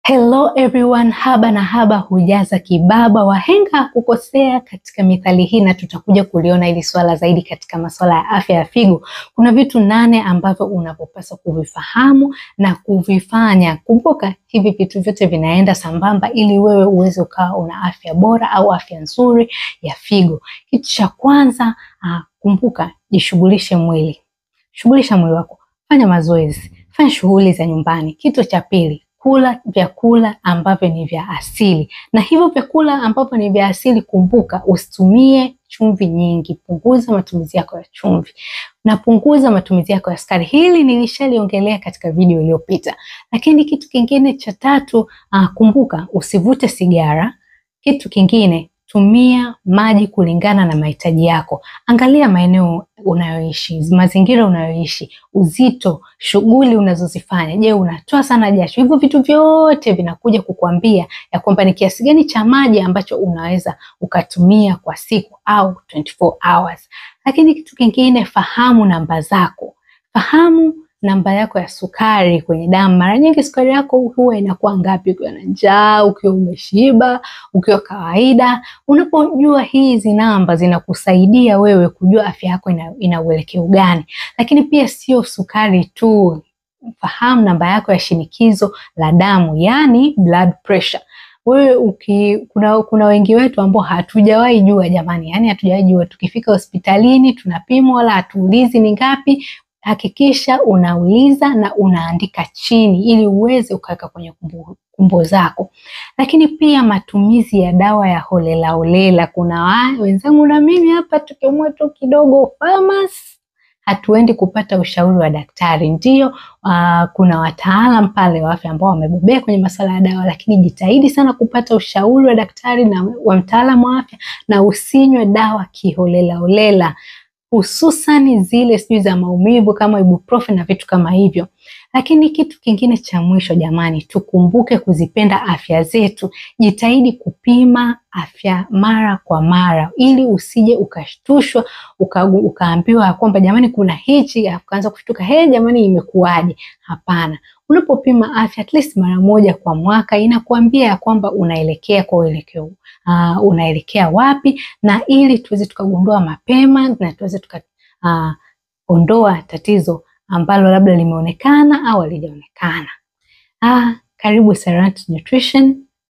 Hello everyone, haba na haba hujaza kibaba, wahenga kukosea katika mithali hii, na tutakuja kuliona hili swala zaidi katika masuala ya afya ya figo. Kuna vitu 8 ambavyo unapopaswa kuvifahamu na kuvifanya. Kumbuka hivi vitu vyote vinaenda sambamba ili wewe uweze ukawa una afya bora au afya nzuri ya figo. Kitu cha kwanza, kumbuka, jishughulishe mwili. Shughulisha mwili wako, fanya mazoezi, fanya shughuli za nyumbani. Kitu cha pili, kula vyakula ambavyo ni vya asili. Na hivyo vyakula ambavyo ni vya asili, kumbuka usitumie chumvi nyingi. Punguza matumizi yako ya chumvi na punguza matumizi yako ya sukari. Hili nilishaliongelea katika video iliyopita. Lakini kitu kingine cha tatu, kumbuka usivute sigara. Kitu kingine, tumia maji kulingana na mahitaji yako. Angalia maeneo unayoishi, mazingira unayoishi, uzito, shughuli unazozifanya. Je, unatoa sana jasho? Hivyo vitu vyote vinakuja kukuambia ya kwamba ni kiasi gani cha maji ambacho unaweza ukatumia kwa siku au 24 hours. Lakini kitu kingine, fahamu namba zako. Fahamu namba yako ya sukari kwenye damu. Mara nyingi sukari yako huwa inakuwa ngapi ukiwa na njaa, ukiwa umeshiba, ukiwa kawaida? Unapojua hizi namba zinakusaidia wewe kujua afya yako ina uelekeo gani. Lakini pia sio sukari tu. Fahamu namba yako ya shinikizo la damu, yani blood pressure. Wewe kuna wengi wetu ambao hatujawahi jua jamani, yani hatujawahi jua. Tukifika hospitalini tunapimwa wala hatuulizi ni ngapi. Hakikisha unauliza na unaandika chini ili uweze ukaweka kwenye kumbukumbu zako. Lakini pia matumizi ya dawa ya holela holela. Kuna wenzangu na mimi hapa tukiumwa tu kidogo pharmacy, hatuendi kupata ushauri wa daktari. Ndio, kuna wataalam pale wa afya ambao wamebobea kwenye masuala ya dawa, lakini jitahidi sana kupata ushauri wa daktari na wa mtaalamu wa afya, na usinywe dawa kiholela holela, hususan zile sijui za maumivu kama ibuprofen na vitu kama hivyo. Lakini kitu kingine cha mwisho jamani, tukumbuke kuzipenda afya zetu. Jitahidi kupima afya mara kwa mara ili usije ukashtushwa ukaambiwa kwamba jamani kuna hichi, ukaanza kushtuka, jamani imekuwaje? Hapana. Unapopima afya at least mara moja kwa mwaka, inakuambia ya kwamba unaelekea kwa uelekeo unaelekea wapi, na ili tuweze tukagundua mapema na tuweze tukaondoa tatizo ambalo labda limeonekana au halijaonekana. Karibu Serenity Nutrition.